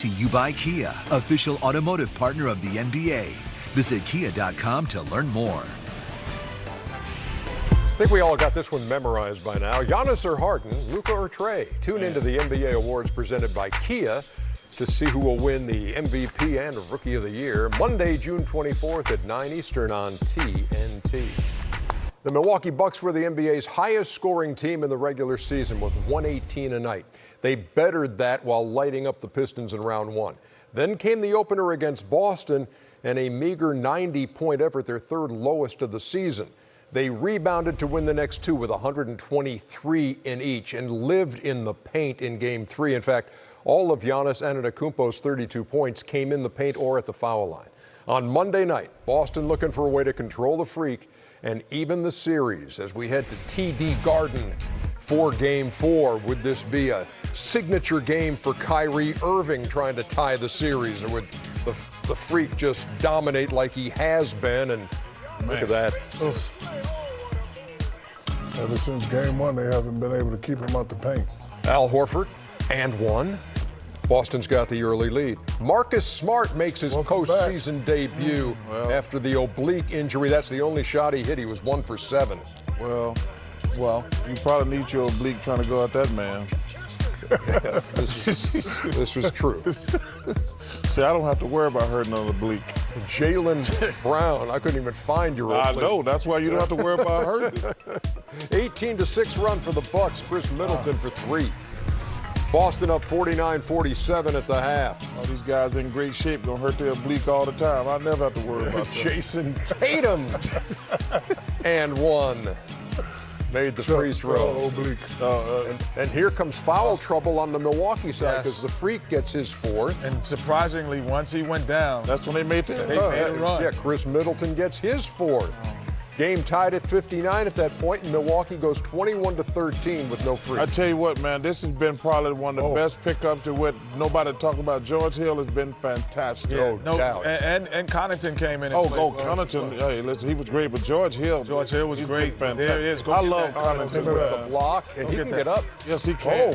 To you by Kia, official automotive partner of the NBA. Visit kia.com to learn more. I think we all got this one memorized by now. Giannis or Harden, Luka or Trey? Tune into the NBA Awards presented by Kia to see who will win the MVP and Rookie of the Year. Monday, June 24th at 9 Eastern on TNT. The Milwaukee Bucks were the NBA's highest scoring team in the regular season with 118 a night. They bettered that while lighting up the Pistons in round one. Then came the opener against Boston and a meager 90-point effort, their third lowest of the season. They rebounded to win the next two with 123 in each and lived in the paint in Game 3. In fact, all of Giannis Antetokounmpo's 32 points came in the paint or at the foul line. On Monday night, Boston looking for a way to control the Freak and even the series as we head to TD Garden for Game 4. Would this be a signature game for Kyrie Irving trying to tie the series, or would the Freak just dominate like he has been? And look at that. Oof. Ever since Game 1, they haven't been able to keep him out the paint. Al Horford and one. Boston's got the early lead. Marcus Smart makes his postseason debut after the oblique injury. That's the only shot he hit. He was 1 for 7. Well, you probably need your oblique trying to go at that man. Yeah, this was true. See, I don't have to worry about hurting an oblique. Jaylen Brown, I couldn't even find your oblique. I know, that's why you don't have to worry about hurting it. 18-6 run for the Bucks. Chris Middleton for 3. Boston up 49-47 at the half. All these guys in great shape don't hurt their oblique all the time. I never have to worry about that. Jason Tatum and one. Made the free throw. And here comes foul trouble on the Milwaukee side because the Freak gets his fourth. And surprisingly, once he went down, that's when they made the run. Yeah, Chris Middleton gets his fourth. Game tied at 59 at that point, and Milwaukee goes 21-13 with no Freak. I tell you what, man, this has been probably one of the best pickups to what nobody talk about. George Hill has been fantastic. Yeah, no doubt. And Connaughton came in. Connaughton. Hey, listen, he was great, but George Hill was great. Fantastic. There it is. I love Connaughton with the block, and he can get up. Yes, he can.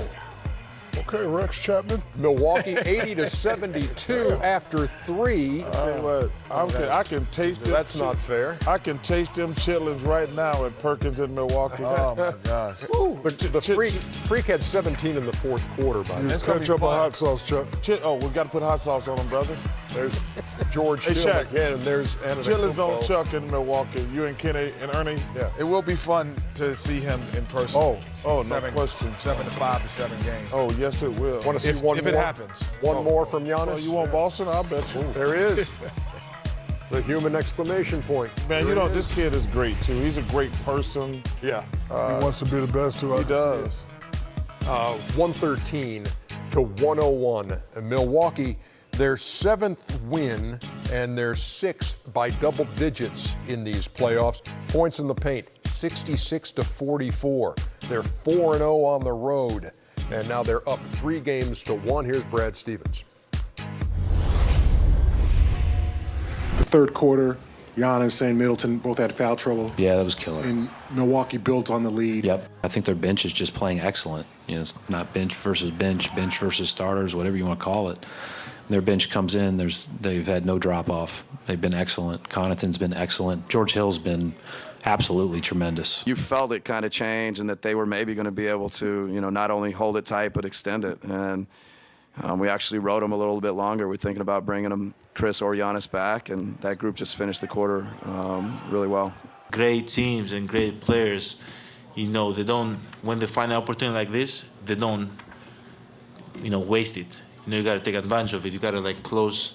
Okay, Rex Chapman. Milwaukee 80-72 after 3. I tell you what, I can taste it. That's not fair. I can taste them chitlins right now at Perkins in Milwaukee. Oh my gosh! But the Freak had 17 in the fourth quarter. By Let's catch up on hot sauce, Chuck. We got to put hot sauce on them, brother. There's George Hill Shaq, again, and there's Chitlins on Chuck in Milwaukee. You and Kenny and Ernie. Yeah. It will be fun to see him in person. No question. 7-5 to 7 games. Oh, yes, it will. Want to see one more? If it happens. One more from Giannis? Oh, you want Boston? I'll bet you. There is. The human exclamation point. Man, this kid is great, too. He's a great person. Yeah. He wants to be the best, too. He does. 113-101. And Milwaukee, their 7th win and their 6th by double digits in these playoffs. Points in the paint, 66-44. They're 4-0 on the road, and now they're up 3-1. Here's Brad Stevens. The third quarter, Giannis and Middleton both had foul trouble. Yeah, that was killer. And Milwaukee built on the lead. Yep. I think their bench is just playing excellent. It's not bench versus bench versus starters, whatever you want to call it. Their bench comes in, they've had no drop-off. They've been excellent. Connaughton's been excellent. George Hill's been absolutely tremendous. You felt it kind of change and that they were maybe going to be able to, not only hold it tight but extend it. And we actually rode them a little bit longer. We're thinking about bringing them Chris or Giannis back, and that group just finished the quarter really well. Great teams and great players, they don't, when they find an opportunity like this, they don't, waste it. You got to take advantage of it. You got to close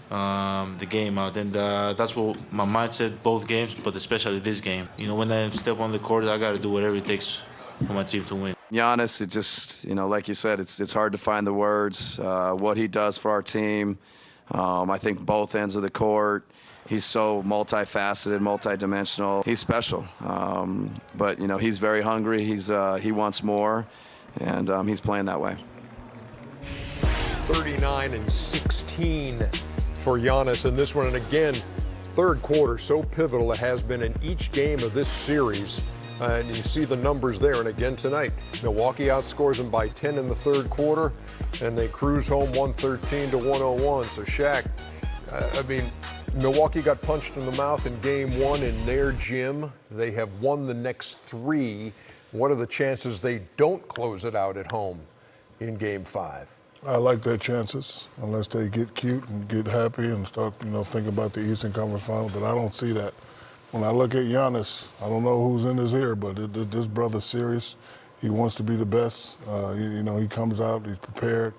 the game out, and that's what my mindset both games, but especially this game. When I step on the court, I got to do whatever it takes for my team to win. Giannis, it just, like you said, it's hard to find the words. What he does for our team, I think both ends of the court. He's so multifaceted, multidimensional. He's special, but he's very hungry. He wants more, and he's playing that way. 39-16 for Giannis in this one. And again, third quarter so pivotal. It has been in each game of this series. And you see the numbers there. And again tonight, Milwaukee outscores them by 10 in the third quarter, and they cruise home 113 to 101. So Shaq, Milwaukee got punched in the mouth in game one in their gym. They have won the next three. What are the chances they don't close it out at home in game five? I like their chances, unless they get cute and get happy and start, thinking about the Eastern Conference Final. But I don't see that. When I look at Giannis, I don't know who's in his ear, but this brother's serious. He wants to be the best. He comes out, he's prepared.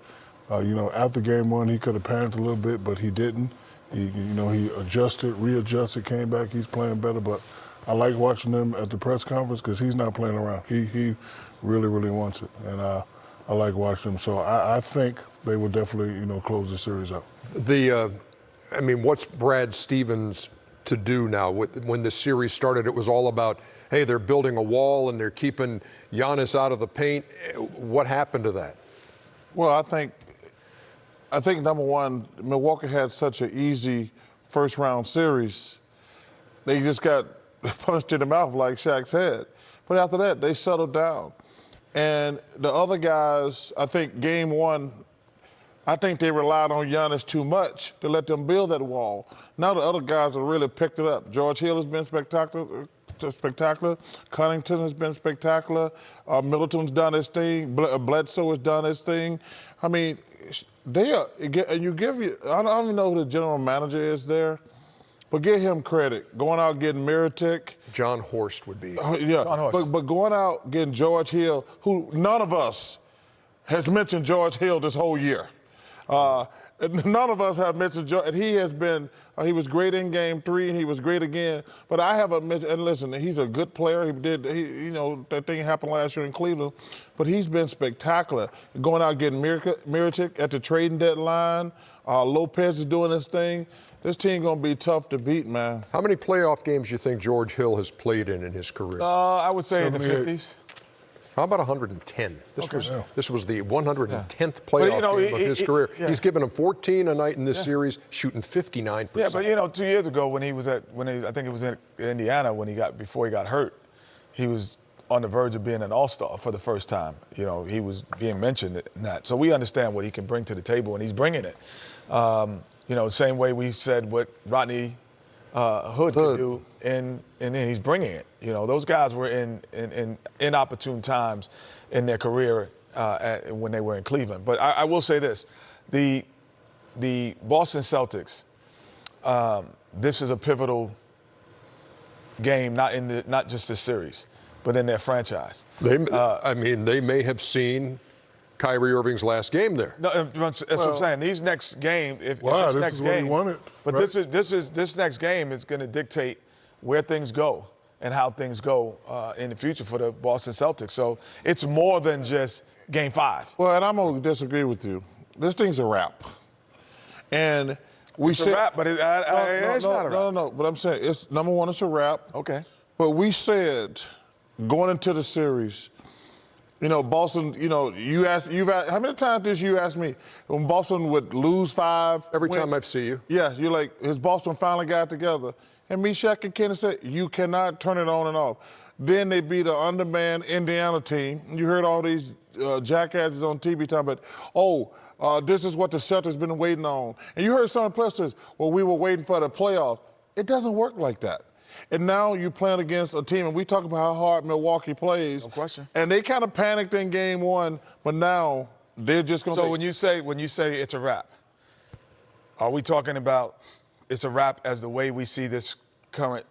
After game one, he could have panicked a little bit, but he didn't. He adjusted, readjusted, came back. He's playing better. But I like watching him at the press conference because he's not playing around. He really, really wants it, and I like watching him. So I think they will definitely, close the series out. What's Brad Stevens to do now? When the series started, it was all about, hey, they're building a wall and they're keeping Giannis out of the paint. What happened to that? Well, I think number one, Milwaukee had such an easy first round series. They just got punched in the mouth, like Shaq said. But after that, they settled down. And the other guys, I think game one, I think they relied on Giannis too much to let them build that wall. Now the other guys have really picked it up. George Hill has been spectacular. Connington has been spectacular. Middleton's done his thing. Bledsoe has done his thing. I mean, they are, and you give you, I don't even know who the general manager is there, but give him credit. Going out getting Mirotic. John Horst would be. Yeah, John Horst. But going out getting George Hill, who none of us has mentioned George Hill this whole year. None of us have mentioned George, and he has been, he was great in game three, and he was great again. But I haven't mentioned, and listen, he's a good player. That thing happened last year in Cleveland, but he's been spectacular. Going out getting Mirotic at the trading deadline. Lopez is doing his thing. This team going to be tough to beat, man. How many playoff games do you think George Hill has played in his career? I would say in the 50s. How about 110? This was the 110th playoff But, game of his career. Yeah. He's given him 14 a night in this series, shooting 59%. Yeah, but 2 years ago when I think it was in Indiana before he got hurt, he was on the verge of being an all-star for the first time. He was being mentioned in that. So we understand what he can bring to the table, and he's bringing it. Same way we said what Rodney Hood could do, and then he's bringing it. Those guys were in inopportune times in their career when they were in Cleveland. But I will say this: the Boston Celtics. This is a pivotal game, not just this series, but in their franchise. They may have seen Kyrie Irving's last game there. No, that's what I'm saying. These next game, this is what he wanted. But right? this next game is going to dictate where things go and how things go in the future for the Boston Celtics. So it's more than just game five. Well, and I'm going to disagree with you. This thing's a wrap. And It's a wrap, but it's not a wrap. No. But I'm saying, it's number one, it's a wrap. Okay. But we said going into the series, Boston, you've asked, how many times did you ask me when Boston would lose five? Every time I've seen you. Yeah, you're like, has Boston finally got together? And me, Shaq, and Kenny said, you cannot turn it on and off. Then they beat an undermanned Indiana team. You heard all these jackasses on TV talking about, this is what the Celtics been waiting on. And you heard some of the players say, well, we were waiting for the playoffs. It doesn't work like that. And now you're playing against a team, and we talk about how hard Milwaukee plays. No question. And they kind of panicked in game one, but now they're just going to. So when you say it's a wrap, are we talking about it's a wrap as the way we see this current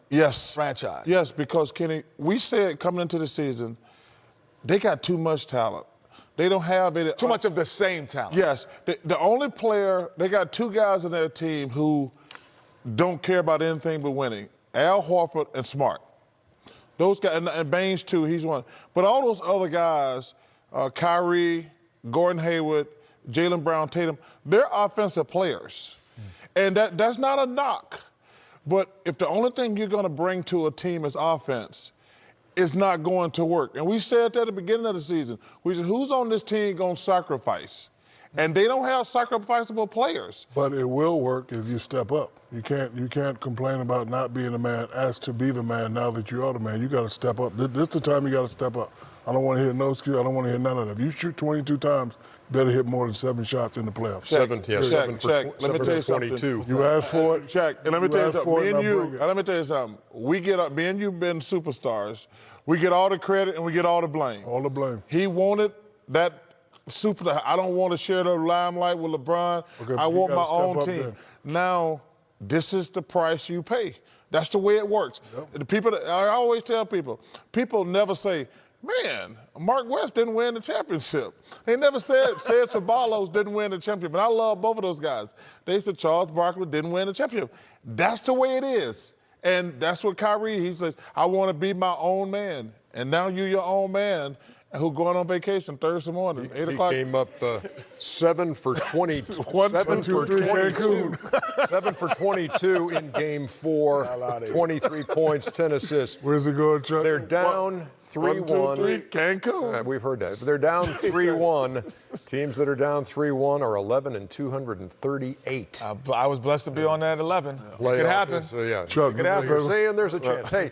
franchise? Yes, because, Kenny, we said coming into the season, they got too much talent. They don't have it. Too much of the same talent. Yes. The only player, they got two guys in their team who don't care about anything but winning. Al Horford and Smart. Those guys, and Baines too, he's one. But all those other guys, Kyrie, Gordon Hayward, Jaylen Brown, Tatum, they're offensive players. And that's not a knock. But if the only thing you're going to bring to a team is offense, it's not going to work. And we said that at the beginning of the season. We said, who's on this team going to sacrifice? And they don't have sacrificable players. But it will work if you step up. You can't complain about not being the man, asked to be the man now that you are the man. You got to step up. This is the time you got to step up. I don't want to hear no excuse. I don't want to hear none of that. If you shoot 22 times, you better hit more than 7 shots in the playoffs. Seven for let me tell you 22. something. You asked for it. Shaq, and let me tell you something. Let me tell you something. We get up, me and you been superstars. We get all the credit and we get all the blame. All the blame. He wanted that I don't want to share the limelight with LeBron. Okay, I want my own up team. then. Now, this is the price you pay. That's the way it works. Yep. The people, I always tell people never say, man, Mark West didn't win the championship. They never said Ceballos didn't win the championship. And I love both of those guys. They said Charles Barkley didn't win the championship. That's the way it is. And that's what Kyrie, he says, I want to be my own man. And now you're your own man. Who going on vacation Thursday morning, 8 o'clock. He came up 7 for 20. 7 for 22 in Game 4. 23 points, 10 assists. Where's it going, Chuck? They're down 3-1. 1, 2, 3, Cancun. We've heard that. They're down 3-1. Teams that are down 3-1 are 11 and 238. I was blessed to be on that 11. It could happen. Chuck, You're saying there's a chance. Hey,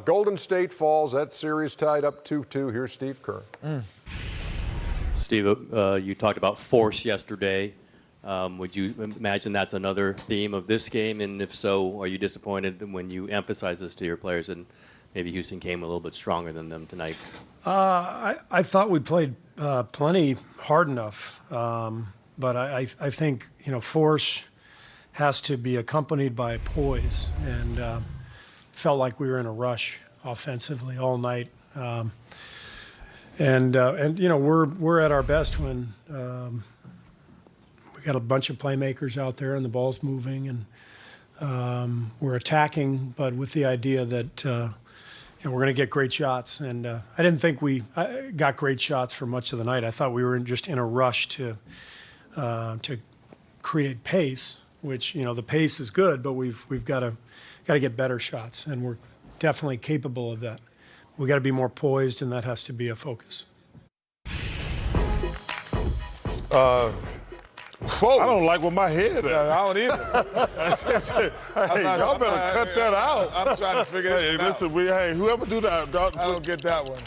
Golden State falls. That series tied up 2-2. Here's Steve Kerr. Steve, you talked about force yesterday. Would you imagine that's another theme of this game? And if so, are you disappointed when you emphasize this to your players and maybe Houston came a little bit stronger than them tonight? I thought we played plenty hard enough. But I think, force has to be accompanied by poise. And felt like we were in a rush offensively all night. And we're at our best when we got a bunch of playmakers out there and the ball's moving and we're attacking, but with the idea that we're going to get great shots. And I didn't think we got great shots for much of the night. I thought we were just in a rush to create pace, which the pace is good, but we've got to get better shots, and we're definitely capable of that. We got to be more poised, and that has to be a focus. I don't like what my head is. I don't either. Hey, y'all better cut that out. I'm trying to figure this out. Listen, whoever do that, I don't get that one.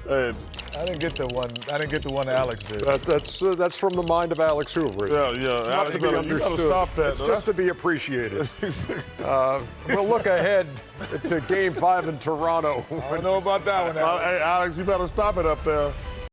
Hey, I didn't get the one. I didn't get the one Alex did. That's from the mind of Alex Hoover. Yeah. It's not to be understood. You gotta stop that. It's just to be appreciated. We'll look ahead to Game 5 in Toronto. I don't know about that one, Alex. Hey, Alex, you better stop it up there.